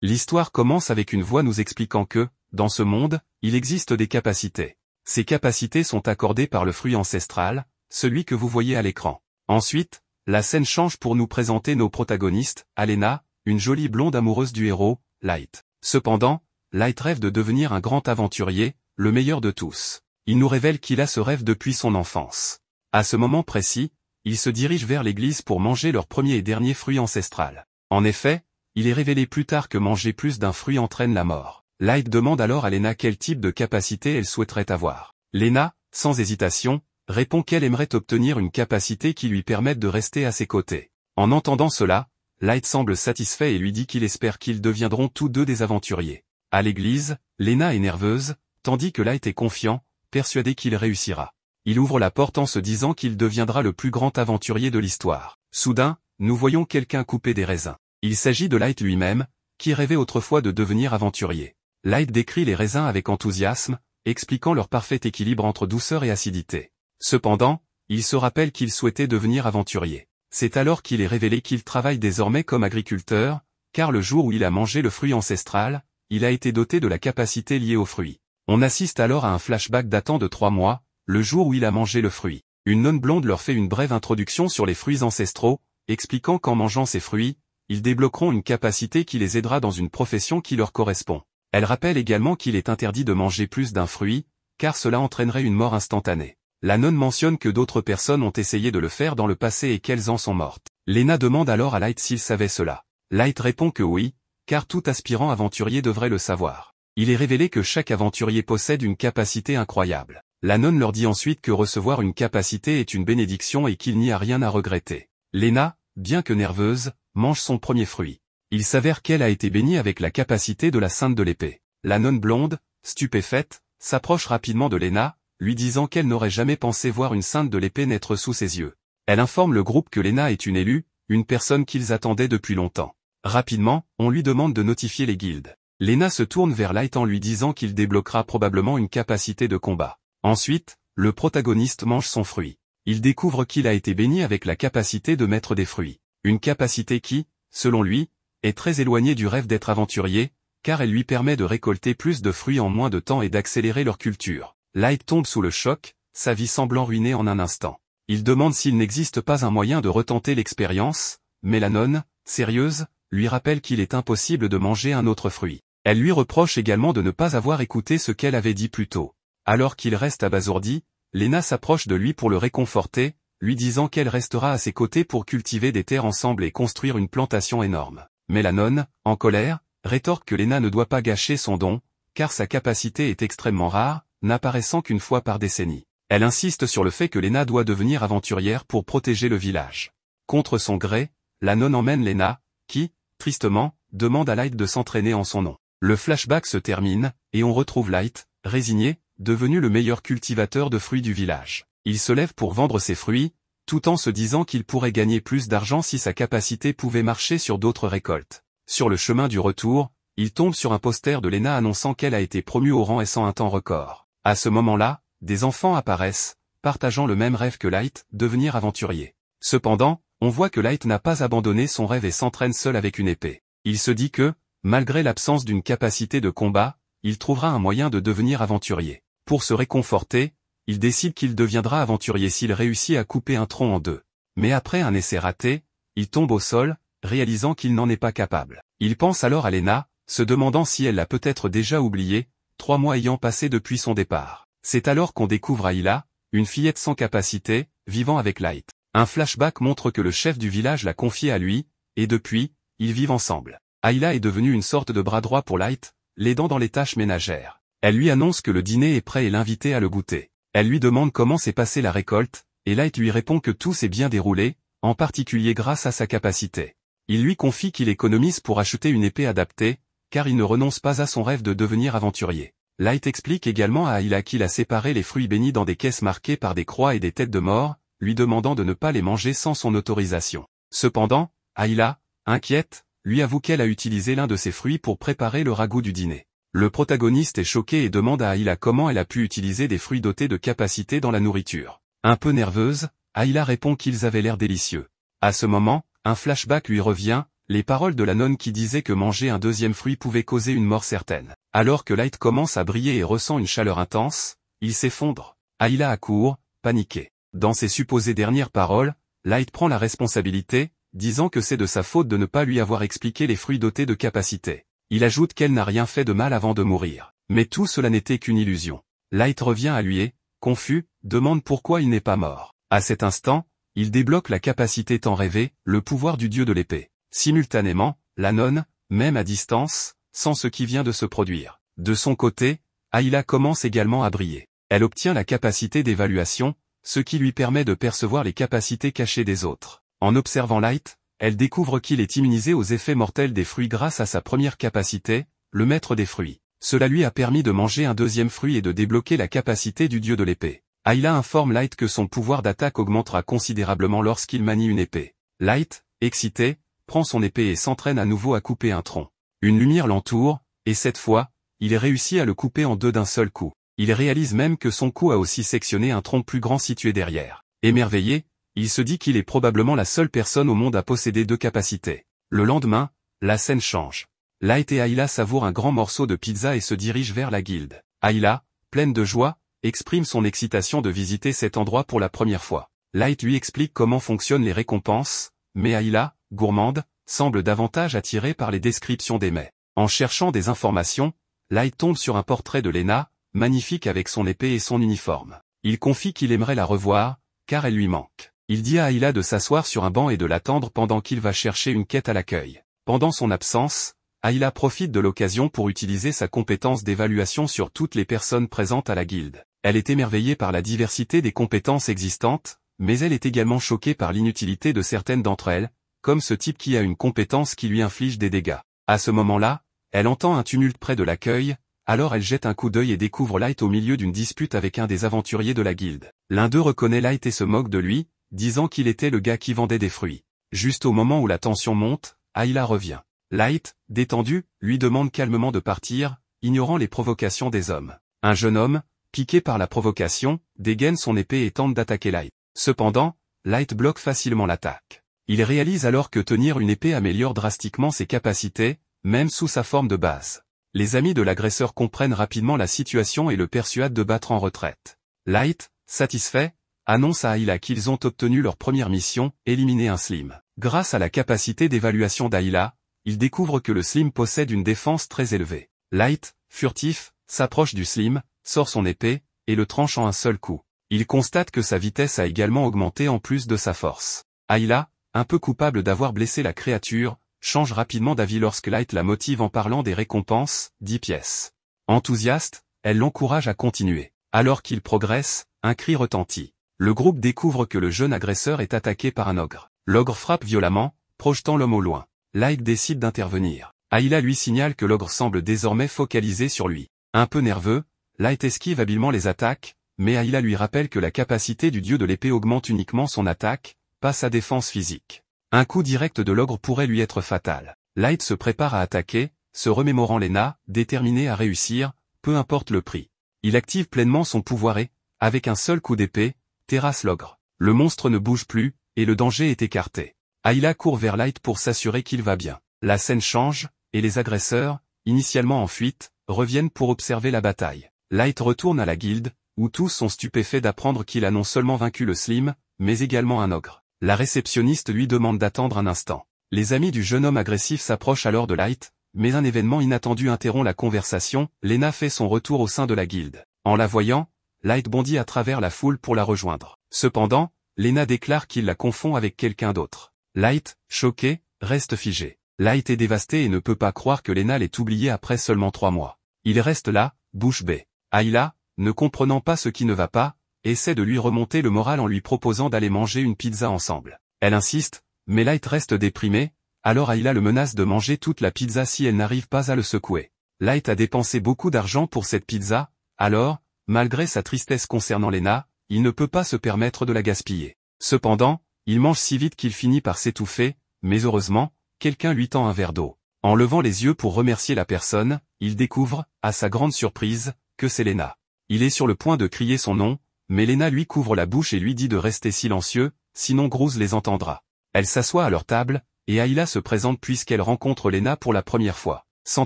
L'histoire commence avec une voix nous expliquant que, dans ce monde, il existe des capacités. Ces capacités sont accordées par le fruit ancestral, celui que vous voyez à l'écran. Ensuite, la scène change pour nous présenter nos protagonistes, Alena, une jolie blonde amoureuse du héros, Light. Cependant, Light rêve de devenir un grand aventurier, le meilleur de tous. Il nous révèle qu'il a ce rêve depuis son enfance. À ce moment précis, ils se dirigent vers l'église pour manger leur premier et dernier fruit ancestral. En effet, il est révélé plus tard que manger plus d'un fruit entraîne la mort. Light demande alors à Lena quel type de capacité elle souhaiterait avoir. Lena, sans hésitation, répond qu'elle aimerait obtenir une capacité qui lui permette de rester à ses côtés. En entendant cela, Light semble satisfait et lui dit qu'il espère qu'ils deviendront tous deux des aventuriers. À l'église, Lena est nerveuse, tandis que Light est confiant, persuadé qu'il réussira. Il ouvre la porte en se disant qu'il deviendra le plus grand aventurier de l'histoire. Soudain, nous voyons quelqu'un couper des raisins. Il s'agit de Light lui-même, qui rêvait autrefois de devenir aventurier. Light décrit les raisins avec enthousiasme, expliquant leur parfait équilibre entre douceur et acidité. Cependant, il se rappelle qu'il souhaitait devenir aventurier. C'est alors qu'il est révélé qu'il travaille désormais comme agriculteur, car le jour où il a mangé le fruit ancestral, il a été doté de la capacité liée au fruit. On assiste alors à un flashback datant de 3 mois, le jour où il a mangé le fruit. Une nonne blonde leur fait une brève introduction sur les fruits ancestraux, expliquant qu'en mangeant ces fruits, ils débloqueront une capacité qui les aidera dans une profession qui leur correspond. Elle rappelle également qu'il est interdit de manger plus d'un fruit, car cela entraînerait une mort instantanée. La nonne mentionne que d'autres personnes ont essayé de le faire dans le passé et qu'elles en sont mortes. Lena demande alors à Light s'il savait cela. Light répond que oui, car tout aspirant aventurier devrait le savoir. Il est révélé que chaque aventurier possède une capacité incroyable. La nonne leur dit ensuite que recevoir une capacité est une bénédiction et qu'il n'y a rien à regretter. Lena, bien que nerveuse, mange son premier fruit. Il s'avère qu'elle a été bénie avec la capacité de la Sainte de l'Épée. La nonne blonde, stupéfaite, s'approche rapidement de Lena, lui disant qu'elle n'aurait jamais pensé voir une Sainte de l'Épée naître sous ses yeux. Elle informe le groupe que Lena est une élue, une personne qu'ils attendaient depuis longtemps. Rapidement, on lui demande de notifier les guildes. Lena se tourne vers Light en lui disant qu'il débloquera probablement une capacité de combat. Ensuite, le protagoniste mange son fruit. Il découvre qu'il a été béni avec la capacité de mettre des fruits. Une capacité qui, selon lui, est très éloignée du rêve d'être aventurier, car elle lui permet de récolter plus de fruits en moins de temps et d'accélérer leur culture. Light tombe sous le choc, sa vie semblant ruinée en un instant. Il demande s'il n'existe pas un moyen de retenter l'expérience, mais la nonne, sérieuse, lui rappelle qu'il est impossible de manger un autre fruit. Elle lui reproche également de ne pas avoir écouté ce qu'elle avait dit plus tôt. Alors qu'il reste abasourdi, Lena s'approche de lui pour le réconforter, lui disant qu'elle restera à ses côtés pour cultiver des terres ensemble et construire une plantation énorme. Mais la nonne, en colère, rétorque que Lena ne doit pas gâcher son don, car sa capacité est extrêmement rare, n'apparaissant qu'une fois par décennie. Elle insiste sur le fait que Lena doit devenir aventurière pour protéger le village. Contre son gré, la nonne emmène Lena, qui, tristement, demande à Light de s'entraîner en son nom. Le flashback se termine, et on retrouve Light, résigné, devenu le meilleur cultivateur de fruits du village. Il se lève pour vendre ses fruits, tout en se disant qu'il pourrait gagner plus d'argent si sa capacité pouvait marcher sur d'autres récoltes. Sur le chemin du retour, il tombe sur un poster de Lena annonçant qu'elle a été promue au rang S en un temps record. À ce moment-là, des enfants apparaissent, partageant le même rêve que Light, devenir aventurier. Cependant, on voit que Light n'a pas abandonné son rêve et s'entraîne seul avec une épée. Il se dit que, malgré l'absence d'une capacité de combat, il trouvera un moyen de devenir aventurier. Pour se réconforter, il décide qu'il deviendra aventurier s'il réussit à couper un tronc en deux. Mais après un essai raté, il tombe au sol, réalisant qu'il n'en est pas capable. Il pense alors à Lena, se demandant si elle l'a peut-être déjà oublié, 3 mois ayant passé depuis son départ. C'est alors qu'on découvre Ayla, une fillette sans capacité, vivant avec Light. Un flashback montre que le chef du village l'a confiée à lui, et depuis, ils vivent ensemble. Ayla est devenue une sorte de bras droit pour Light, l'aidant dans les tâches ménagères. Elle lui annonce que le dîner est prêt et l'invite à le goûter. Elle lui demande comment s'est passée la récolte, et Light lui répond que tout s'est bien déroulé, en particulier grâce à sa capacité. Il lui confie qu'il économise pour acheter une épée adaptée, car il ne renonce pas à son rêve de devenir aventurier. Light explique également à Ayla qu'il a séparé les fruits bénis dans des caisses marquées par des croix et des têtes de mort, lui demandant de ne pas les manger sans son autorisation. Cependant, Ayla, inquiète, lui avoue qu'elle a utilisé l'un de ses fruits pour préparer le ragoût du dîner. Le protagoniste est choqué et demande à Ayla comment elle a pu utiliser des fruits dotés de capacités dans la nourriture. Un peu nerveuse, Ayla répond qu'ils avaient l'air délicieux. À ce moment, un flashback lui revient, Les paroles de la nonne qui disait que manger un deuxième fruit pouvait causer une mort certaine. Alors que Light commence à briller et ressent une chaleur intense, il s'effondre. Ayla accourt, paniquée. Dans ses supposées dernières paroles, Light prend la responsabilité, disant que c'est de sa faute de ne pas lui avoir expliqué les fruits dotés de capacités. Il ajoute qu'elle n'a rien fait de mal avant de mourir. Mais tout cela n'était qu'une illusion. Light revient à lui et, confus, demande pourquoi il n'est pas mort. À cet instant, il débloque la capacité tant rêvée, le pouvoir du dieu de l'épée. Simultanément, la nonne, même à distance, sent ce qui vient de se produire. De son côté, Ayla commence également à briller. Elle obtient la capacité d'évaluation, ce qui lui permet de percevoir les capacités cachées des autres. En observant Light, elle découvre qu'il est immunisé aux effets mortels des fruits grâce à sa première capacité, le maître des fruits. Cela lui a permis de manger un deuxième fruit et de débloquer la capacité du dieu de l'épée. Ayla informe Light que son pouvoir d'attaque augmentera considérablement lorsqu'il manie une épée. Light, excité, prend son épée et s'entraîne à nouveau à couper un tronc. Une lumière l'entoure, et cette fois, il réussit à le couper en deux d'un seul coup. Il réalise même que son coup a aussi sectionné un tronc plus grand situé derrière. Émerveillé, il se dit qu'il est probablement la seule personne au monde à posséder deux capacités. Le lendemain, la scène change. Light et Ayla savourent un grand morceau de pizza et se dirigent vers la guilde. Ayla, pleine de joie, exprime son excitation de visiter cet endroit pour la première fois. Light lui explique comment fonctionnent les récompenses, mais Ayla, gourmande, semble davantage attirée par les descriptions des mets. En cherchant des informations, Light tombe sur un portrait de Lena, magnifique avec son épée et son uniforme. Il confie qu'il aimerait la revoir, car elle lui manque. Il dit à Ayla de s'asseoir sur un banc et de l'attendre pendant qu'il va chercher une quête à l'accueil. Pendant son absence, Ayla profite de l'occasion pour utiliser sa compétence d'évaluation sur toutes les personnes présentes à la guilde. Elle est émerveillée par la diversité des compétences existantes, mais elle est également choquée par l'inutilité de certaines d'entre elles, comme ce type qui a une compétence qui lui inflige des dégâts. À ce moment-là, elle entend un tumulte près de l'accueil, alors elle jette un coup d'œil et découvre Light au milieu d'une dispute avec un des aventuriers de la guilde. L'un d'eux reconnaît Light et se moque de lui, disant qu'il était le gars qui vendait des fruits. Juste au moment où la tension monte, Ayla revient. Light, détendu, lui demande calmement de partir, ignorant les provocations des hommes. Un jeune homme, piqué par la provocation, dégaine son épée et tente d'attaquer Light. Cependant, Light bloque facilement l'attaque. Il réalise alors que tenir une épée améliore drastiquement ses capacités, même sous sa forme de base. Les amis de l'agresseur comprennent rapidement la situation et le persuadent de battre en retraite. Light, satisfait, annonce à Ayla qu'ils ont obtenu leur première mission, éliminer un Slim. Grâce à la capacité d'évaluation d'Ayla, il découvre que le Slim possède une défense très élevée. Light, furtif, s'approche du Slim, sort son épée, et le tranche en un seul coup. Il constate que sa vitesse a également augmenté en plus de sa force. Ayla, un peu coupable d'avoir blessé la créature, change rapidement d'avis lorsque Light la motive en parlant des récompenses, 10 pièces. Enthousiaste, elle l'encourage à continuer. Alors qu'il progresse, un cri retentit. Le groupe découvre que le jeune agresseur est attaqué par un ogre. L'ogre frappe violemment, projetant l'homme au loin. Light décide d'intervenir. Ayla lui signale que l'ogre semble désormais focalisé sur lui. Un peu nerveux, Light esquive habilement les attaques, mais Ayla lui rappelle que la capacité du dieu de l'épée augmente uniquement son attaque, pas sa défense physique. Un coup direct de l'ogre pourrait lui être fatal. Light se prépare à attaquer, se remémorant Lena, déterminé à réussir, peu importe le prix. Il active pleinement son pouvoir et, avec un seul coup d'épée, terrasse l'ogre. Le monstre ne bouge plus, et le danger est écarté. Ayla court vers Light pour s'assurer qu'il va bien. La scène change, et les agresseurs, initialement en fuite, reviennent pour observer la bataille. Light retourne à la guilde, où tous sont stupéfaits d'apprendre qu'il a non seulement vaincu le Slim, mais également un ogre. La réceptionniste lui demande d'attendre un instant. Les amis du jeune homme agressif s'approchent alors de Light, mais un événement inattendu interrompt la conversation. Lena fait son retour au sein de la guilde. En la voyant, Light bondit à travers la foule pour la rejoindre. Cependant, Lena déclare qu'il la confond avec quelqu'un d'autre. Light, choqué, reste figé. Light est dévasté et ne peut pas croire que Lena l'ait oublié après seulement 3 mois. Il reste là, bouche bée. Ayla, ne comprenant pas ce qui ne va pas, essaie de lui remonter le moral en lui proposant d'aller manger une pizza ensemble. Elle insiste, mais Light reste déprimé, alors Ayla le menace de manger toute la pizza si elle n'arrive pas à le secouer. Light a dépensé beaucoup d'argent pour cette pizza, alors, malgré sa tristesse concernant Lena, il ne peut pas se permettre de la gaspiller. Cependant, il mange si vite qu'il finit par s'étouffer, mais heureusement, quelqu'un lui tend un verre d'eau. En levant les yeux pour remercier la personne, il découvre, à sa grande surprise, que c'est Lena. Il est sur le point de crier son nom, mais Lena lui couvre la bouche et lui dit de rester silencieux, sinon Groose les entendra. Elle s'assoit à leur table, et Ayla se présente puisqu'elle rencontre Lena pour la première fois. Sans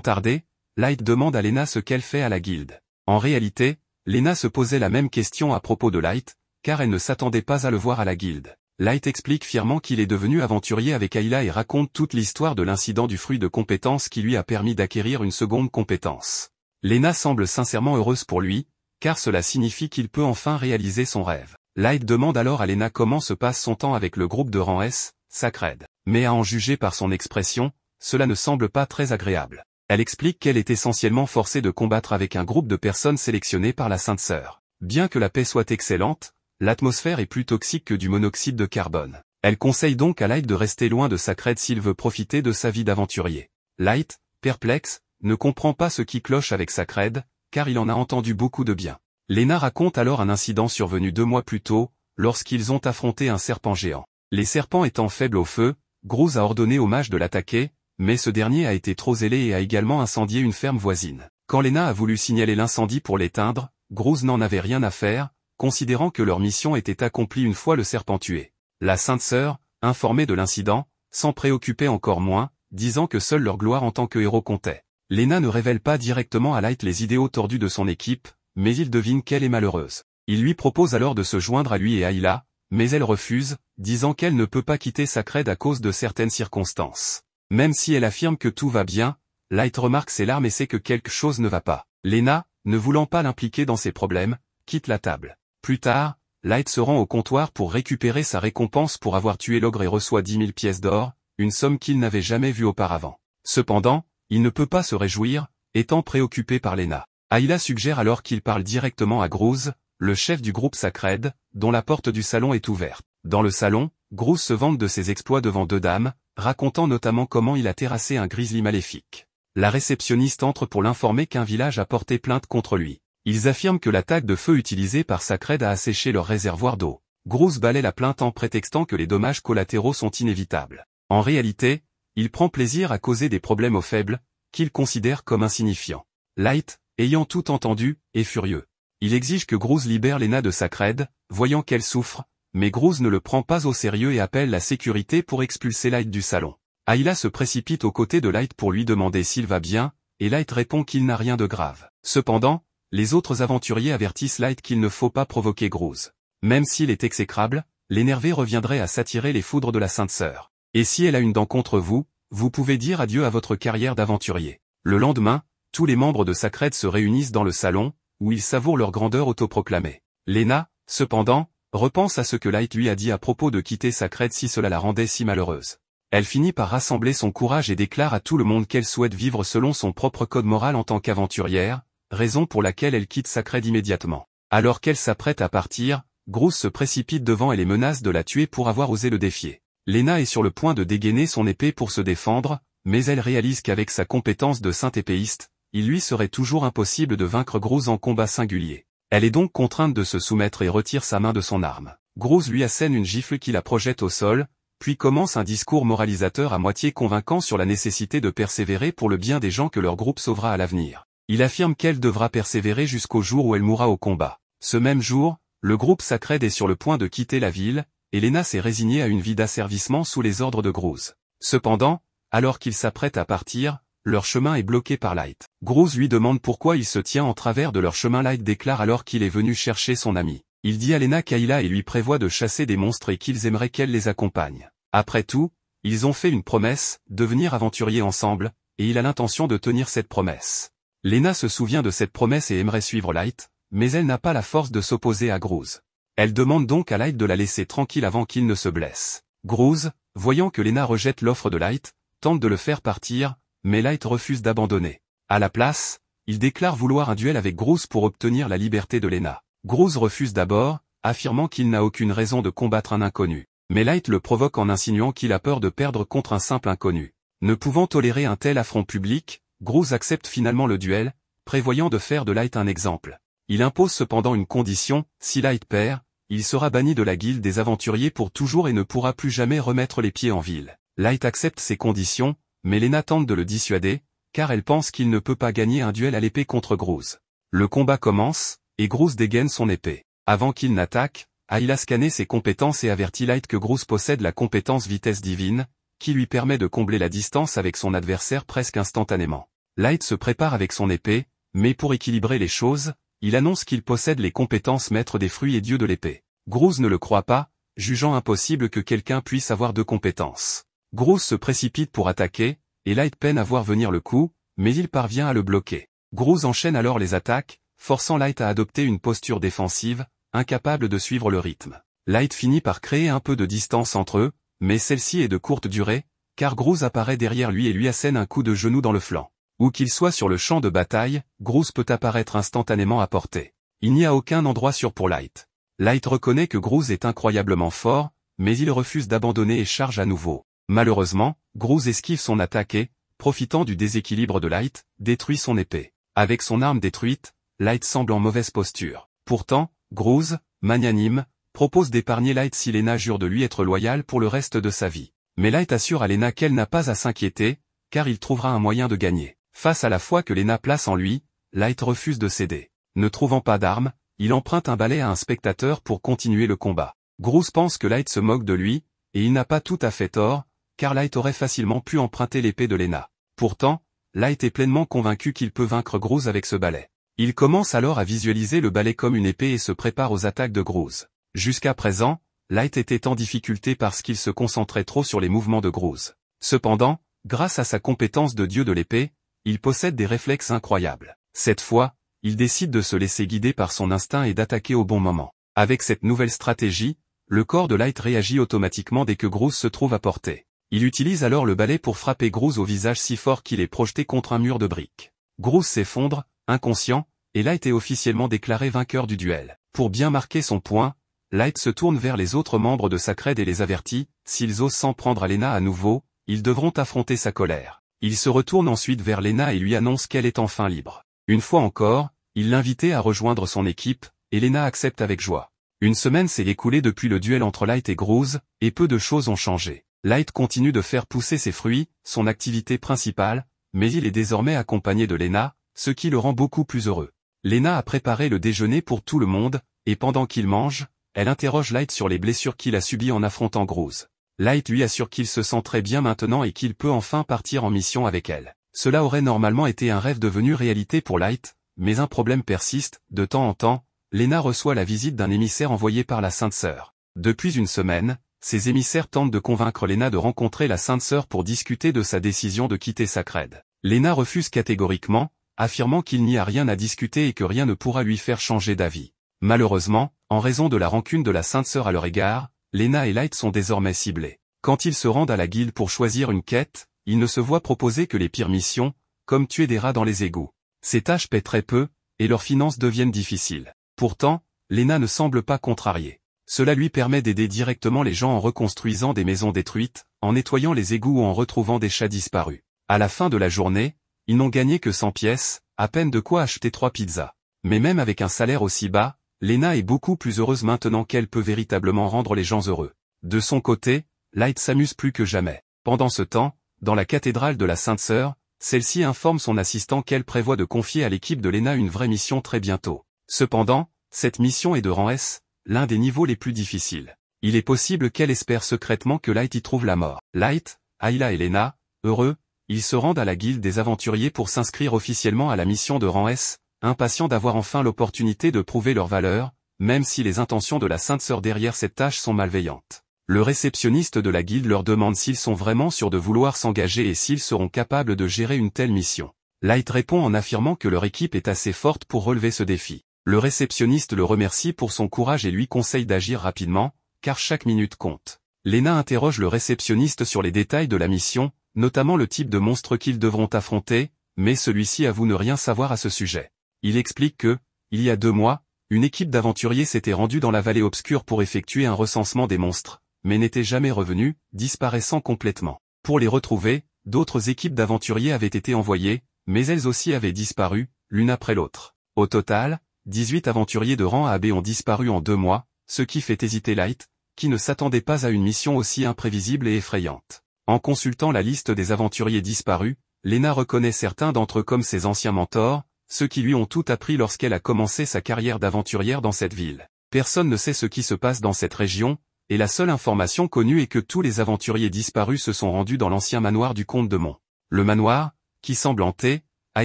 tarder, Light demande à Lena ce qu'elle fait à la guilde. En réalité, Lena se posait la même question à propos de Light, car elle ne s'attendait pas à le voir à la guilde. Light explique fièrement qu'il est devenu aventurier avec Ayla et raconte toute l'histoire de l'incident du fruit de compétence qui lui a permis d'acquérir une seconde compétence. Lena semble sincèrement heureuse pour lui, car cela signifie qu'il peut enfin réaliser son rêve. Light demande alors à Lena comment se passe son temps avec le groupe de rang S, Sacred. Mais à en juger par son expression, cela ne semble pas très agréable. Elle explique qu'elle est essentiellement forcée de combattre avec un groupe de personnes sélectionnées par la Sainte Sœur. Bien que la paix soit excellente, l'atmosphère est plus toxique que du monoxyde de carbone. Elle conseille donc à Light de rester loin de Sacred s'il veut profiter de sa vie d'aventurier. Light, perplexe, ne comprend pas ce qui cloche avec Sacred, car il en a entendu beaucoup de bien. Lena raconte alors un incident survenu 2 mois plus tôt, lorsqu'ils ont affronté un serpent géant. Les serpents étant faibles au feu, Groose a ordonné au mage de l'attaquer, mais ce dernier a été trop zélé et a également incendié une ferme voisine. Quand Lena a voulu signaler l'incendie pour l'éteindre, Groose n'en avait rien à faire, considérant que leur mission était accomplie une fois le serpent tué. La Sainte Sœur, informée de l'incident, s'en préoccupait encore moins, disant que seule leur gloire en tant que héros comptait. Lena ne révèle pas directement à Light les idéaux tordus de son équipe, mais il devine qu'elle est malheureuse. Il lui propose alors de se joindre à lui et à Ayla, mais elle refuse, disant qu'elle ne peut pas quitter Sacred à cause de certaines circonstances. Même si elle affirme que tout va bien, Light remarque ses larmes et sait que quelque chose ne va pas. Lena, ne voulant pas l'impliquer dans ses problèmes, quitte la table. Plus tard, Light se rend au comptoir pour récupérer sa récompense pour avoir tué l'ogre et reçoit 10 000 pièces d'or, une somme qu'il n'avait jamais vue auparavant. Cependant, il ne peut pas se réjouir, étant préoccupé par Lena. Ayla suggère alors qu'il parle directement à Groose, le chef du groupe Sacred, dont la porte du salon est ouverte. Dans le salon, Groose se vante de ses exploits devant 2 dames, racontant notamment comment il a terrassé un grizzly maléfique. La réceptionniste entre pour l'informer qu'un village a porté plainte contre lui. Ils affirment que l'attaque de feu utilisée par Sacred a asséché leur réservoir d'eau. Groose balaie la plainte en prétextant que les dommages collatéraux sont inévitables. En réalité, il prend plaisir à causer des problèmes aux faibles, qu'il considère comme insignifiants. Light, ayant tout entendu, est furieux. Il exige que Groose libère Lena de Sacred, voyant qu'elle souffre, mais Groose ne le prend pas au sérieux et appelle la sécurité pour expulser Light du salon. Ayla se précipite aux côtés de Light pour lui demander s'il va bien, et Light répond qu'il n'a rien de grave. Cependant, les autres aventuriers avertissent Light qu'il ne faut pas provoquer Groose. Même s'il est exécrable, l'énervé reviendrait à s'attirer les foudres de la Sainte Sœur. Et si elle a une dent contre vous, vous pouvez dire adieu à votre carrière d'aventurier. Le lendemain, tous les membres de Sacred se réunissent dans le salon, où ils savourent leur grandeur autoproclamée. Lena, cependant, repense à ce que Light lui a dit à propos de quitter Sacred si cela la rendait si malheureuse. Elle finit par rassembler son courage et déclare à tout le monde qu'elle souhaite vivre selon son propre code moral en tant qu'aventurière, raison pour laquelle elle quitte Sacred immédiatement. Alors qu'elle s'apprête à partir, Groose se précipite devant elle et menace de la tuer pour avoir osé le défier. Lena est sur le point de dégainer son épée pour se défendre, mais elle réalise qu'avec sa compétence de sainte épéiste, il lui serait toujours impossible de vaincre Groose en combat singulier. Elle est donc contrainte de se soumettre et retire sa main de son arme. Groose lui assène une gifle qui la projette au sol, puis commence un discours moralisateur à moitié convaincant sur la nécessité de persévérer pour le bien des gens que leur groupe sauvera à l'avenir. Il affirme qu'elle devra persévérer jusqu'au jour où elle mourra au combat. Ce même jour, le groupe Sacred est sur le point de quitter la ville, et Lena s'est résignée à une vie d'asservissement sous les ordres de Groose. Cependant, alors qu'ils s'apprêtent à partir, leur chemin est bloqué par Light. Groose lui demande pourquoi il se tient en travers de leur chemin. Light déclare alors qu'il est venu chercher son ami. Il dit à Lena qu'Ayla et lui prévoit de chasser des monstres et qu'ils aimeraient qu'elle les accompagne. Après tout, ils ont fait une promesse, devenir aventuriers ensemble, et il a l'intention de tenir cette promesse. Lena se souvient de cette promesse et aimerait suivre Light, mais elle n'a pas la force de s'opposer à Groose. Elle demande donc à Light de la laisser tranquille avant qu'il ne se blesse. Groose, voyant que Lena rejette l'offre de Light, tente de le faire partir, mais Light refuse d'abandonner. À la place, il déclare vouloir un duel avec Groose pour obtenir la liberté de Lena. Groose refuse d'abord, affirmant qu'il n'a aucune raison de combattre un inconnu. Mais Light le provoque en insinuant qu'il a peur de perdre contre un simple inconnu. Ne pouvant tolérer un tel affront public, Groose accepte finalement le duel, prévoyant de faire de Light un exemple. Il impose cependant une condition, si Light perd, il sera banni de la guilde des aventuriers pour toujours et ne pourra plus jamais remettre les pieds en ville. Light accepte ces conditions, mais Lena tente de le dissuader, car elle pense qu'il ne peut pas gagner un duel à l'épée contre Groose. Le combat commence, et Groose dégaine son épée. Avant qu'il n'attaque, Ayla scanne ses compétences et avertit Light que Groose possède la compétence vitesse divine, qui lui permet de combler la distance avec son adversaire presque instantanément. Light se prépare avec son épée, mais pour équilibrer les choses, il annonce qu'il possède les compétences maître des fruits et dieu de l'épée. Groose ne le croit pas, jugeant impossible que quelqu'un puisse avoir deux compétences. Groose se précipite pour attaquer, et Light peine à voir venir le coup, mais il parvient à le bloquer. Groose enchaîne alors les attaques, forçant Light à adopter une posture défensive, incapable de suivre le rythme. Light finit par créer un peu de distance entre eux, mais celle-ci est de courte durée, car Groose apparaît derrière lui et lui assène un coup de genou dans le flanc. Où qu'il soit sur le champ de bataille, Groose peut apparaître instantanément à portée. Il n'y a aucun endroit sûr pour Light. Light reconnaît que Groose est incroyablement fort, mais il refuse d'abandonner et charge à nouveau. Malheureusement, Groose esquive son attaque et, profitant du déséquilibre de Light, détruit son épée. Avec son arme détruite, Light semble en mauvaise posture. Pourtant, Groose, magnanime, propose d'épargner Light si Lena jure de lui être loyale pour le reste de sa vie. Mais Light assure à Lena qu'elle n'a pas à s'inquiéter, car il trouvera un moyen de gagner. Face à la foi que Lena place en lui, Light refuse de céder. Ne trouvant pas d'arme, il emprunte un balai à un spectateur pour continuer le combat. Groose pense que Light se moque de lui, et il n'a pas tout à fait tort, car Light aurait facilement pu emprunter l'épée de Lena. Pourtant, Light est pleinement convaincu qu'il peut vaincre Groose avec ce balai. Il commence alors à visualiser le balai comme une épée et se prépare aux attaques de Groose. Jusqu'à présent, Light était en difficulté parce qu'il se concentrait trop sur les mouvements de Groose. Cependant, grâce à sa compétence de dieu de l'épée, il possède des réflexes incroyables. Cette fois, il décide de se laisser guider par son instinct et d'attaquer au bon moment. Avec cette nouvelle stratégie, le corps de Light réagit automatiquement dès que Groose se trouve à portée. Il utilise alors le balai pour frapper Groose au visage si fort qu'il est projeté contre un mur de briques. Groose s'effondre, inconscient, et Light est officiellement déclaré vainqueur du duel. Pour bien marquer son point, Light se tourne vers les autres membres de sa crède et les avertit, s'ils osent s'en prendre à Lena à nouveau, ils devront affronter sa colère. Il se retourne ensuite vers Lena et lui annonce qu'elle est enfin libre. Une fois encore, il l'invitait à rejoindre son équipe, et Lena accepte avec joie. Une semaine s'est écoulée depuis le duel entre Light et Groose, et peu de choses ont changé. Light continue de faire pousser ses fruits, son activité principale, mais il est désormais accompagné de Lena, ce qui le rend beaucoup plus heureux. Lena a préparé le déjeuner pour tout le monde, et pendant qu'il mange, elle interroge Light sur les blessures qu'il a subies en affrontant Groose. Light lui assure qu'il se sent très bien maintenant et qu'il peut enfin partir en mission avec elle. Cela aurait normalement été un rêve devenu réalité pour Light, mais un problème persiste. De temps en temps, Lena reçoit la visite d'un émissaire envoyé par la Sainte Sœur. Depuis une semaine, ces émissaires tentent de convaincre Lena de rencontrer la Sainte Sœur pour discuter de sa décision de quitter sa crède. Lena refuse catégoriquement, affirmant qu'il n'y a rien à discuter et que rien ne pourra lui faire changer d'avis. Malheureusement, en raison de la rancune de la Sainte Sœur à leur égard, Lena et Light sont désormais ciblés. Quand ils se rendent à la guilde pour choisir une quête, ils ne se voient proposer que les pires missions, comme tuer des rats dans les égouts. Ces tâches paient très peu, et leurs finances deviennent difficiles. Pourtant, Lena ne semble pas contrariée. Cela lui permet d'aider directement les gens en reconstruisant des maisons détruites, en nettoyant les égouts ou en retrouvant des chats disparus. À la fin de la journée, ils n'ont gagné que 100 pièces, à peine de quoi acheter 3 pizzas. Mais même avec un salaire aussi bas, Lena est beaucoup plus heureuse maintenant qu'elle peut véritablement rendre les gens heureux. De son côté, Light s'amuse plus que jamais. Pendant ce temps, dans la cathédrale de la Sainte Sœur, celle-ci informe son assistant qu'elle prévoit de confier à l'équipe de Lena une vraie mission très bientôt. Cependant, cette mission est de rang S, l'un des niveaux les plus difficiles. Il est possible qu'elle espère secrètement que Light y trouve la mort. Light, Ayla et Lena, heureux, ils se rendent à la guilde des aventuriers pour s'inscrire officiellement à la mission de rang S, impatients d'avoir enfin l'opportunité de prouver leur valeur, même si les intentions de la Sainte Sœur derrière cette tâche sont malveillantes. Le réceptionniste de la guilde leur demande s'ils sont vraiment sûrs de vouloir s'engager et s'ils seront capables de gérer une telle mission. Light répond en affirmant que leur équipe est assez forte pour relever ce défi. Le réceptionniste le remercie pour son courage et lui conseille d'agir rapidement, car chaque minute compte. Lena interroge le réceptionniste sur les détails de la mission, notamment le type de monstre qu'ils devront affronter, mais celui-ci avoue ne rien savoir à ce sujet. Il explique que, il y a 2 mois, une équipe d'aventuriers s'était rendue dans la vallée obscure pour effectuer un recensement des monstres, mais n'était jamais revenue, disparaissant complètement. Pour les retrouver, d'autres équipes d'aventuriers avaient été envoyées, mais elles aussi avaient disparu, l'une après l'autre. Au total, 18 aventuriers de rang AB ont disparu en 2 mois, ce qui fait hésiter Light, qui ne s'attendait pas à une mission aussi imprévisible et effrayante. En consultant la liste des aventuriers disparus, Lena reconnaît certains d'entre eux comme ses anciens mentors, ceux qui lui ont tout appris lorsqu'elle a commencé sa carrière d'aventurière dans cette ville. Personne ne sait ce qui se passe dans cette région, et la seule information connue est que tous les aventuriers disparus se sont rendus dans l'ancien manoir du comte de Mont. Le manoir, qui semble hanté, a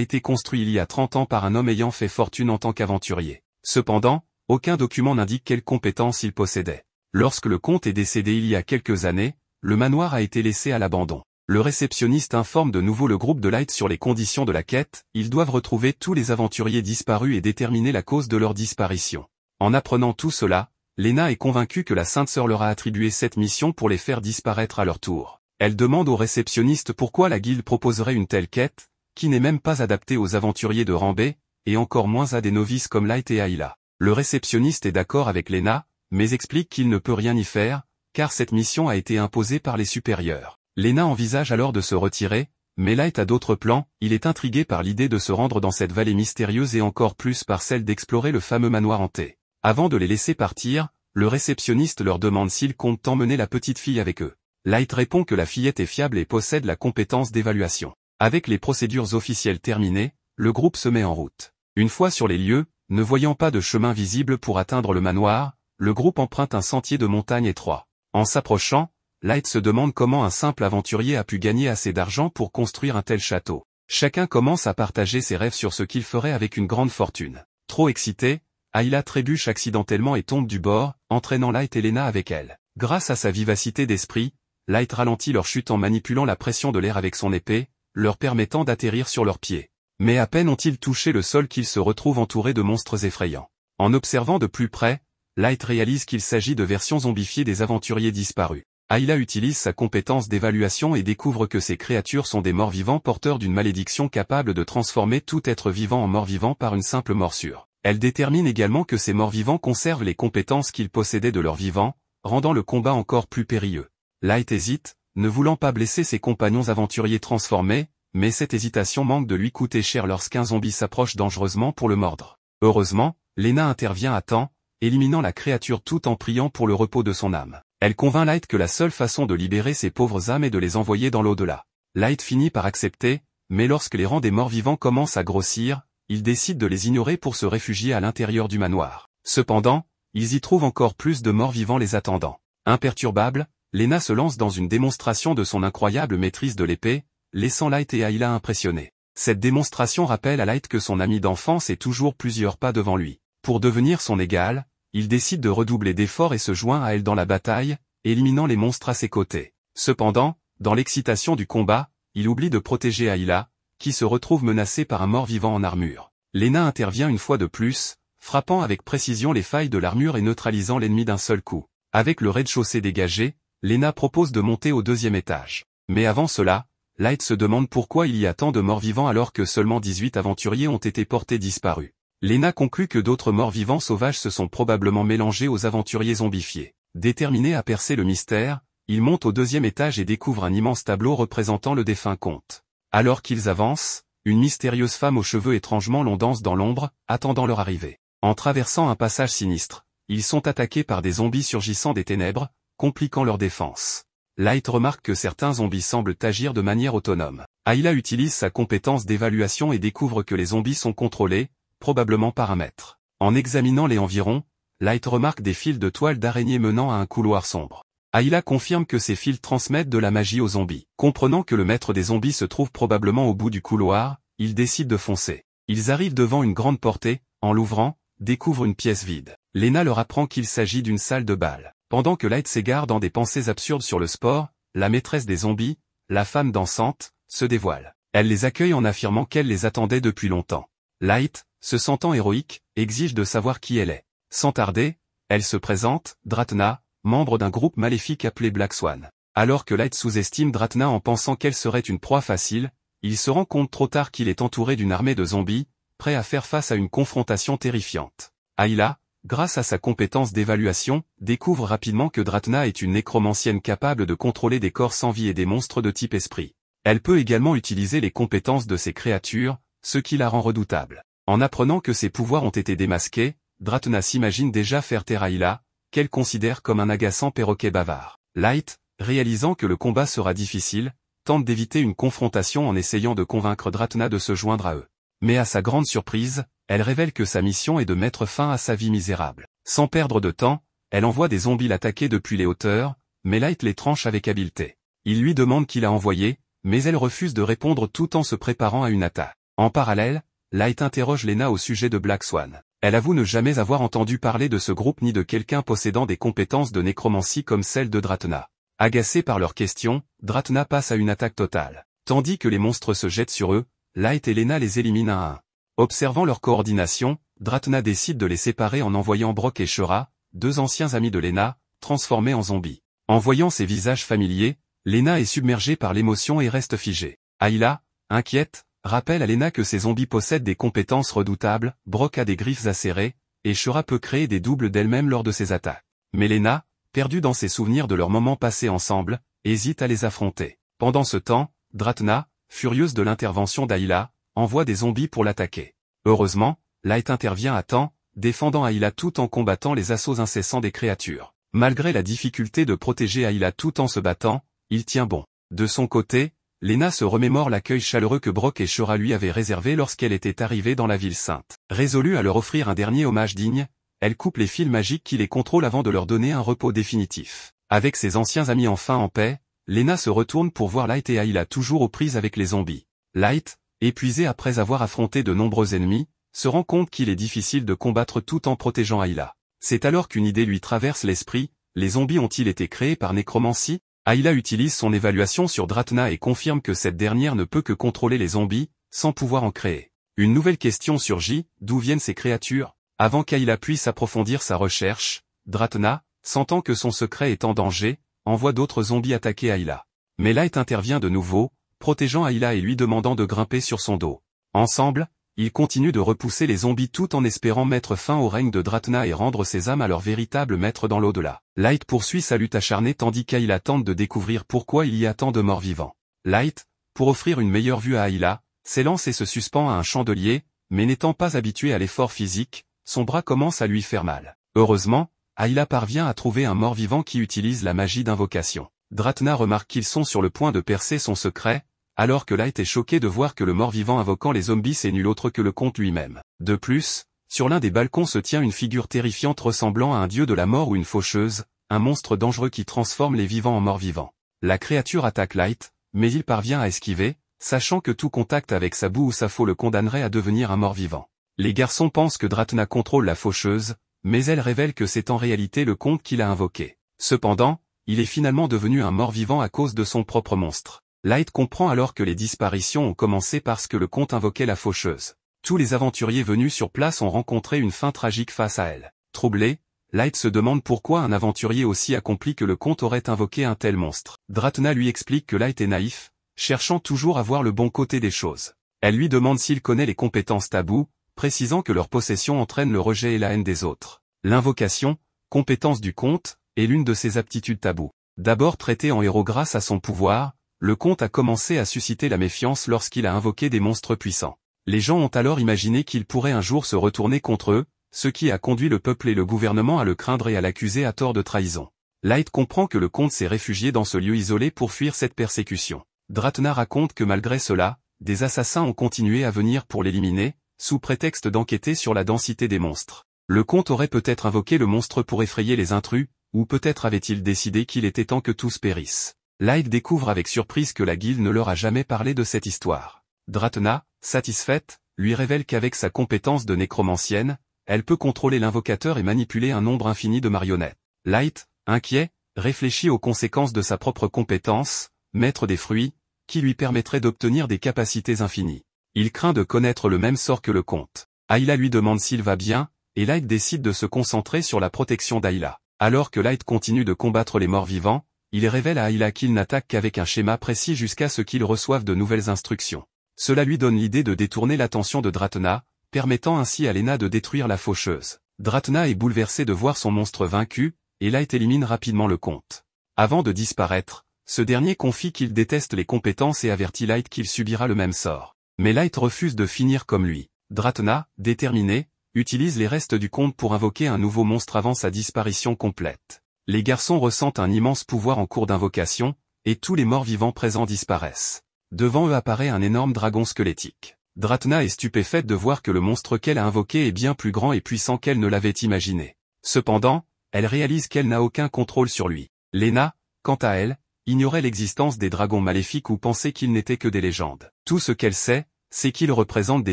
été construit il y a 30 ans par un homme ayant fait fortune en tant qu'aventurier. Cependant, aucun document n'indique quelles compétences il possédait. Lorsque le comte est décédé il y a quelques années, le manoir a été laissé à l'abandon. Le réceptionniste informe de nouveau le groupe de Light sur les conditions de la quête, ils doivent retrouver tous les aventuriers disparus et déterminer la cause de leur disparition. En apprenant tout cela, Lena est convaincue que la Sainte Sœur leur a attribué cette mission pour les faire disparaître à leur tour. Elle demande au réceptionniste pourquoi la guilde proposerait une telle quête, qui n'est même pas adaptée aux aventuriers de rang B, et encore moins à des novices comme Light et Ayla. Le réceptionniste est d'accord avec Lena, mais explique qu'il ne peut rien y faire, car cette mission a été imposée par les supérieurs. Lena envisage alors de se retirer, mais Light a d'autres plans, il est intrigué par l'idée de se rendre dans cette vallée mystérieuse et encore plus par celle d'explorer le fameux manoir hanté. Avant de les laisser partir, le réceptionniste leur demande s'ils comptent emmener la petite fille avec eux. Light répond que la fillette est fiable et possède la compétence d'évaluation. Avec les procédures officielles terminées, le groupe se met en route. Une fois sur les lieux, ne voyant pas de chemin visible pour atteindre le manoir, le groupe emprunte un sentier de montagne étroit. En s'approchant, Light se demande comment un simple aventurier a pu gagner assez d'argent pour construire un tel château. Chacun commence à partager ses rêves sur ce qu'il ferait avec une grande fortune. Trop excité, Ayla trébuche accidentellement et tombe du bord, entraînant Light et Lena avec elle. Grâce à sa vivacité d'esprit, Light ralentit leur chute en manipulant la pression de l'air avec son épée, leur permettant d'atterrir sur leurs pieds. Mais à peine ont-ils touché le sol qu'ils se retrouvent entourés de monstres effrayants. En observant de plus près, Light réalise qu'il s'agit de versions zombifiées des aventuriers disparus. Ayla utilise sa compétence d'évaluation et découvre que ces créatures sont des morts-vivants porteurs d'une malédiction capable de transformer tout être vivant en mort-vivant par une simple morsure. Elle détermine également que ces morts-vivants conservent les compétences qu'ils possédaient de leurs vivants, rendant le combat encore plus périlleux. Light hésite, ne voulant pas blesser ses compagnons aventuriers transformés, mais cette hésitation manque de lui coûter cher lorsqu'un zombie s'approche dangereusement pour le mordre. Heureusement, Lena intervient à temps, éliminant la créature tout en priant pour le repos de son âme. Elle convainc Light que la seule façon de libérer ces pauvres âmes est de les envoyer dans l'au-delà. Light finit par accepter, mais lorsque les rangs des morts-vivants commencent à grossir, il décide de les ignorer pour se réfugier à l'intérieur du manoir. Cependant, ils y trouvent encore plus de morts-vivants les attendant. Imperturbable, Lena se lance dans une démonstration de son incroyable maîtrise de l'épée, laissant Light et Ayla impressionnés. Cette démonstration rappelle à Light que son ami d'enfance est toujours plusieurs pas devant lui. Pour devenir son égal, il décide de redoubler d'efforts et se joint à elle dans la bataille, éliminant les monstres à ses côtés. Cependant, dans l'excitation du combat, il oublie de protéger Ayla, qui se retrouve menacée par un mort-vivant en armure. Lena intervient une fois de plus, frappant avec précision les failles de l'armure et neutralisant l'ennemi d'un seul coup. Avec le rez-de-chaussée dégagé, Lena propose de monter au 2e étage. Mais avant cela, Light se demande pourquoi il y a tant de morts-vivants alors que seulement 18 aventuriers ont été portés disparus. Lena conclut que d'autres morts-vivants sauvages se sont probablement mélangés aux aventuriers zombifiés. Déterminé à percer le mystère, il monte au 2e étage et découvre un immense tableau représentant le défunt comte. Alors qu'ils avancent, une mystérieuse femme aux cheveux étrangement longs danse dans l'ombre, attendant leur arrivée. En traversant un passage sinistre, ils sont attaqués par des zombies surgissant des ténèbres, compliquant leur défense. Light remarque que certains zombies semblent agir de manière autonome. Ayla utilise sa compétence d'évaluation et découvre que les zombies sont contrôlés, probablement par un maître. En examinant les environs, Light remarque des fils de toile d'araignée menant à un couloir sombre. Ayla confirme que ces fils transmettent de la magie aux zombies. Comprenant que le maître des zombies se trouve probablement au bout du couloir, il décide de foncer. Ils arrivent devant une grande portée, en l'ouvrant, découvrent une pièce vide. Lena leur apprend qu'il s'agit d'une salle de bal. Pendant que Light s'égare dans des pensées absurdes sur le sport, la maîtresse des zombies, la femme dansante, se dévoile. Elle les accueille en affirmant qu'elle les attendait depuis longtemps. Light, se sentant héroïque, exige de savoir qui elle est. Sans tarder, elle se présente, Dratna, membre d'un groupe maléfique appelé Black Swan. Alors que Light sous-estime Dratna en pensant qu'elle serait une proie facile, il se rend compte trop tard qu'il est entouré d'une armée de zombies, prêts à faire face à une confrontation terrifiante. Ayla, grâce à sa compétence d'évaluation, découvre rapidement que Dratna est une nécromancienne capable de contrôler des corps sans vie et des monstres de type esprit. Elle peut également utiliser les compétences de ces créatures, ce qui la rend redoutable. En apprenant que ses pouvoirs ont été démasqués, Dratna s'imagine déjà faire taire Ayla, qu'elle considère comme un agaçant perroquet bavard. Light, réalisant que le combat sera difficile, tente d'éviter une confrontation en essayant de convaincre Dratna de se joindre à eux. Mais à sa grande surprise, elle révèle que sa mission est de mettre fin à sa vie misérable. Sans perdre de temps, elle envoie des zombies l'attaquer depuis les hauteurs, mais Light les tranche avec habileté. Il lui demande qui l'a envoyé, mais elle refuse de répondre tout en se préparant à une attaque. En parallèle, Light interroge Lena au sujet de Black Swan. Elle avoue ne jamais avoir entendu parler de ce groupe ni de quelqu'un possédant des compétences de nécromancie comme celles de Dratna. Agacée par leurs questions, Dratna passe à une attaque totale. Tandis que les monstres se jettent sur eux, Light et Lena les éliminent un à un. Observant leur coordination, Dratna décide de les séparer en envoyant Brock et Shura, deux anciens amis de Lena, transformés en zombies. En voyant ces visages familiers, Lena est submergée par l'émotion et reste figée. Ayla, inquiète, rappelle à Lena que ces zombies possèdent des compétences redoutables, Brock a des griffes acérées, et Shura peut créer des doubles d'elle-même lors de ses attaques. Mais Lena, perdue dans ses souvenirs de leurs moments passés ensemble, hésite à les affronter. Pendant ce temps, Dratna, furieuse de l'intervention d'Ayla, envoie des zombies pour l'attaquer. Heureusement, Light intervient à temps, défendant Ayla tout en combattant les assauts incessants des créatures. Malgré la difficulté de protéger Ayla tout en se battant, il tient bon. De son côté, Lena se remémore l'accueil chaleureux que Brock et Shura lui avaient réservé lorsqu'elle était arrivée dans la ville sainte. Résolue à leur offrir un dernier hommage digne, elle coupe les fils magiques qui les contrôlent avant de leur donner un repos définitif. Avec ses anciens amis enfin en paix, Lena se retourne pour voir Light et Ayla toujours aux prises avec les zombies. Light, épuisé après avoir affronté de nombreux ennemis, se rend compte qu'il est difficile de combattre tout en protégeant Ayla. C'est alors qu'une idée lui traverse l'esprit, les zombies ont-ils été créés par nécromancie? Ayla utilise son évaluation sur Dratna et confirme que cette dernière ne peut que contrôler les zombies, sans pouvoir en créer. Une nouvelle question surgit, d'où viennent ces créatures? Avant qu'Ayla puisse approfondir sa recherche, Dratna, sentant que son secret est en danger, envoie d'autres zombies attaquer Ayla. Mais Light intervient de nouveau, protégeant Ayla et lui demandant de grimper sur son dos. Ensemble, ils continuent de repousser les zombies tout en espérant mettre fin au règne de Dratna et rendre ses âmes à leur véritable maître dans l'au-delà. Light poursuit sa lutte acharnée tandis qu'Ayla tente de découvrir pourquoi il y a tant de morts vivants. Light, pour offrir une meilleure vue à Ayla, s'élance et se suspend à un chandelier, mais n'étant pas habitué à l'effort physique, son bras commence à lui faire mal. Heureusement, Ayla parvient à trouver un mort-vivant qui utilise la magie d'invocation. Dratna remarque qu'ils sont sur le point de percer son secret, alors que Light est choqué de voir que le mort-vivant invoquant les zombies c'est nul autre que le comte lui-même. De plus, sur l'un des balcons se tient une figure terrifiante ressemblant à un dieu de la mort ou une faucheuse, un monstre dangereux qui transforme les vivants en morts-vivants. La créature attaque Light, mais il parvient à esquiver, sachant que tout contact avec sa boue ou sa faux le condamnerait à devenir un mort-vivant. Les garçons pensent que Dratna contrôle la faucheuse, mais elle révèle que c'est en réalité le comte qui l'a invoqué. Cependant, il est finalement devenu un mort-vivant à cause de son propre monstre. Light comprend alors que les disparitions ont commencé parce que le comte invoquait la faucheuse. Tous les aventuriers venus sur place ont rencontré une fin tragique face à elle. Troublé, Light se demande pourquoi un aventurier aussi accompli que le comte aurait invoqué un tel monstre. Dratna lui explique que Light est naïf, cherchant toujours à voir le bon côté des choses. Elle lui demande s'il connaît les compétences tabous, précisant que leur possession entraîne le rejet et la haine des autres. L'invocation, compétence du comte, est l'une de ses aptitudes tabous. D'abord traité en héros grâce à son pouvoir, le comte a commencé à susciter la méfiance lorsqu'il a invoqué des monstres puissants. Les gens ont alors imaginé qu'il pourrait un jour se retourner contre eux, ce qui a conduit le peuple et le gouvernement à le craindre et à l'accuser à tort de trahison. Light comprend que le comte s'est réfugié dans ce lieu isolé pour fuir cette persécution. Dratna raconte que malgré cela, des assassins ont continué à venir pour l'éliminer, sous prétexte d'enquêter sur la densité des monstres. Le comte aurait peut-être invoqué le monstre pour effrayer les intrus, ou peut-être avait-il décidé qu'il était temps que tous périssent. Light découvre avec surprise que la guilde ne leur a jamais parlé de cette histoire. Dratna, satisfaite, lui révèle qu'avec sa compétence de nécromancienne, elle peut contrôler l'invocateur et manipuler un nombre infini de marionnettes. Light, inquiet, réfléchit aux conséquences de sa propre compétence, maître des fruits, qui lui permettrait d'obtenir des capacités infinies. Il craint de connaître le même sort que le comte. Ayla lui demande s'il va bien, et Light décide de se concentrer sur la protection d'Ayla. Alors que Light continue de combattre les morts vivants, il révèle à Ayla qu'il n'attaque qu'avec un schéma précis jusqu'à ce qu'il reçoive de nouvelles instructions. Cela lui donne l'idée de détourner l'attention de Dratna, permettant ainsi à Lena de détruire la faucheuse. Dratna est bouleversé de voir son monstre vaincu, et Light élimine rapidement le comte. Avant de disparaître, ce dernier confie qu'il déteste les compétences et avertit Light qu'il subira le même sort. Mais Light refuse de finir comme lui. Dratna, déterminé, utilise les restes du comte pour invoquer un nouveau monstre avant sa disparition complète. Les garçons ressentent un immense pouvoir en cours d'invocation, et tous les morts vivants présents disparaissent. Devant eux apparaît un énorme dragon squelettique. Dratna est stupéfaite de voir que le monstre qu'elle a invoqué est bien plus grand et puissant qu'elle ne l'avait imaginé. Cependant, elle réalise qu'elle n'a aucun contrôle sur lui. Lena, quant à elle, ignorait l'existence des dragons maléfiques ou pensait qu'ils n'étaient que des légendes. Tout ce qu'elle sait, c'est qu'ils représentent des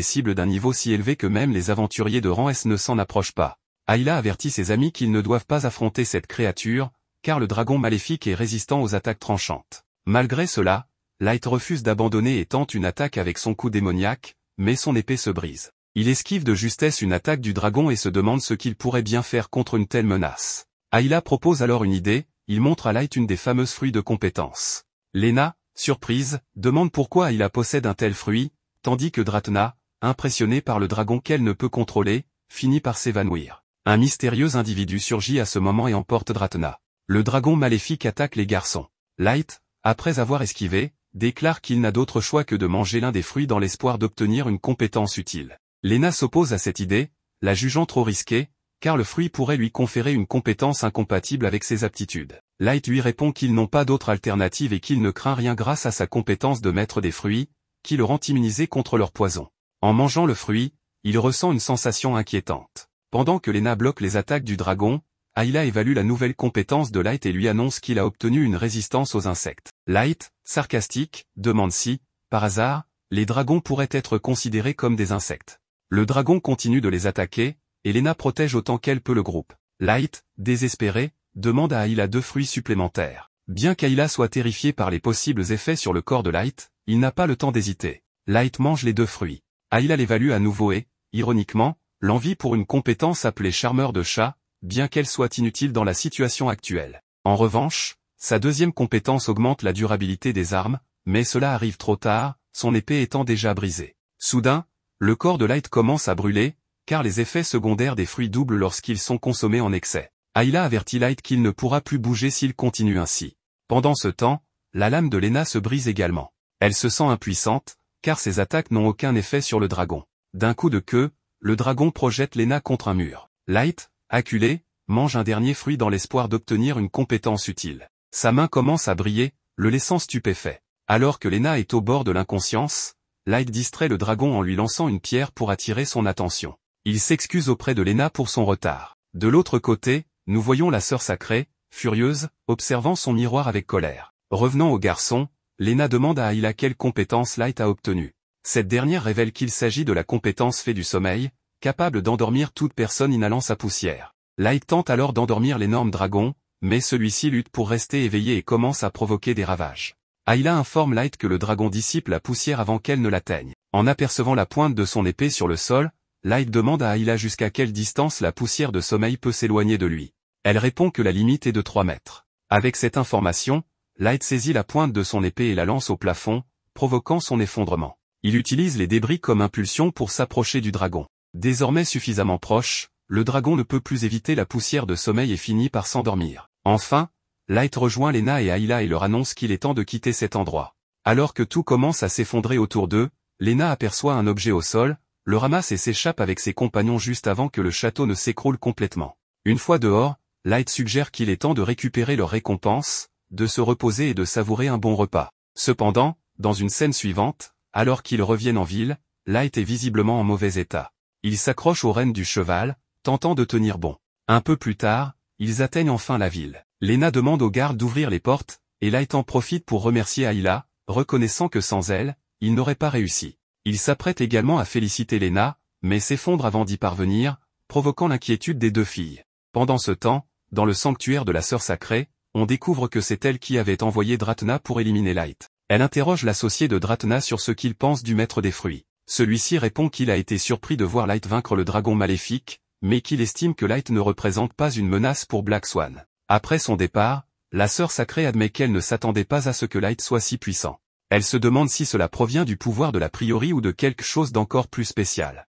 cibles d'un niveau si élevé que même les aventuriers de rang S ne s'en approchent pas. Ayla avertit ses amis qu'ils ne doivent pas affronter cette créature, car le dragon maléfique est résistant aux attaques tranchantes. Malgré cela, Light refuse d'abandonner et tente une attaque avec son coup démoniaque, mais son épée se brise. Il esquive de justesse une attaque du dragon et se demande ce qu'il pourrait bien faire contre une telle menace. Ayla propose alors une idée, il montre à Light une des fameuses fruits de compétence. Lena, surprise, demande pourquoi Ayla possède un tel fruit, tandis que Dratna, impressionnée par le dragon qu'elle ne peut contrôler, finit par s'évanouir. Un mystérieux individu surgit à ce moment et emporte Dratna. Le dragon maléfique attaque les garçons. Light, après avoir esquivé, déclare qu'il n'a d'autre choix que de manger l'un des fruits dans l'espoir d'obtenir une compétence utile. Lena s'oppose à cette idée, la jugeant trop risquée, car le fruit pourrait lui conférer une compétence incompatible avec ses aptitudes. Light lui répond qu'ils n'ont pas d'autre alternative et qu'il ne craint rien grâce à sa compétence de maître des fruits, qui le rend immunisé contre leur poison. En mangeant le fruit, il ressent une sensation inquiétante. Pendant que Lena bloque les attaques du dragon, Ayla évalue la nouvelle compétence de Light et lui annonce qu'il a obtenu une résistance aux insectes. Light, sarcastique, demande si, par hasard, les dragons pourraient être considérés comme des insectes. Le dragon continue de les attaquer, et Lena protège autant qu'elle peut le groupe. Light, désespéré, demande à Ayla 2 fruits supplémentaires. Bien qu'Ayla soit terrifiée par les possibles effets sur le corps de Light, il n'a pas le temps d'hésiter. Light mange les 2 fruits. Ayla l'évalue à nouveau et, ironiquement, l'envie pour une compétence appelée charmeur de chat, bien qu'elle soit inutile dans la situation actuelle. En revanche, sa deuxième compétence augmente la durabilité des armes, mais cela arrive trop tard, son épée étant déjà brisée. Soudain, le corps de Light commence à brûler, car les effets secondaires des fruits doublent lorsqu'ils sont consommés en excès. Ayla avertit Light qu'il ne pourra plus bouger s'il continue ainsi. Pendant ce temps, la lame de Lena se brise également. Elle se sent impuissante, car ses attaques n'ont aucun effet sur le dragon. D'un coup de queue, le dragon projette Lena contre un mur. Light, acculé, mange un dernier fruit dans l'espoir d'obtenir une compétence utile. Sa main commence à briller, le laissant stupéfait. Alors que Lena est au bord de l'inconscience, Light distrait le dragon en lui lançant une pierre pour attirer son attention. Il s'excuse auprès de Lena pour son retard. De l'autre côté, nous voyons la sœur sacrée, furieuse, observant son miroir avec colère. Revenant au garçon, Lena demande à Ayla quelle compétence Light a obtenue. Cette dernière révèle qu'il s'agit de la compétence fée du sommeil, capable d'endormir toute personne inhalant sa poussière. Light tente alors d'endormir l'énorme dragon, mais celui-ci lutte pour rester éveillé et commence à provoquer des ravages. Ayla informe Light que le dragon dissipe la poussière avant qu'elle ne l'atteigne. En apercevant la pointe de son épée sur le sol, Light demande à Ayla jusqu'à quelle distance la poussière de sommeil peut s'éloigner de lui. Elle répond que la limite est de 3 mètres. Avec cette information, Light saisit la pointe de son épée et la lance au plafond, provoquant son effondrement. Il utilise les débris comme impulsion pour s'approcher du dragon. Désormais suffisamment proche, le dragon ne peut plus éviter la poussière de sommeil et finit par s'endormir. Enfin, Light rejoint Lena et Ayla et leur annonce qu'il est temps de quitter cet endroit. Alors que tout commence à s'effondrer autour d'eux, Lena aperçoit un objet au sol, le ramasse et s'échappe avec ses compagnons juste avant que le château ne s'écroule complètement. Une fois dehors, Light suggère qu'il est temps de récupérer leur récompense, de se reposer et de savourer un bon repas. Cependant, dans une scène suivante, alors qu'ils reviennent en ville, Light est visiblement en mauvais état. Il s'accroche aux rênes du cheval, tentant de tenir bon. Un peu plus tard, ils atteignent enfin la ville. Lena demande aux gardes d'ouvrir les portes, et Light en profite pour remercier Ayla, reconnaissant que sans elle, il n'aurait pas réussi. Il s'apprête également à féliciter Lena, mais s'effondre avant d'y parvenir, provoquant l'inquiétude des 2 filles. Pendant ce temps, dans le sanctuaire de la sœur sacrée, on découvre que c'est elle qui avait envoyé Dratna pour éliminer Light. Elle interroge l'associé de Dratna sur ce qu'il pense du maître des fruits. Celui-ci répond qu'il a été surpris de voir Light vaincre le dragon maléfique, mais qu'il estime que Light ne représente pas une menace pour Black Swan. Après son départ, la sœur sacrée admet qu'elle ne s'attendait pas à ce que Light soit si puissant. Elle se demande si cela provient du pouvoir de la prieuré ou de quelque chose d'encore plus spécial.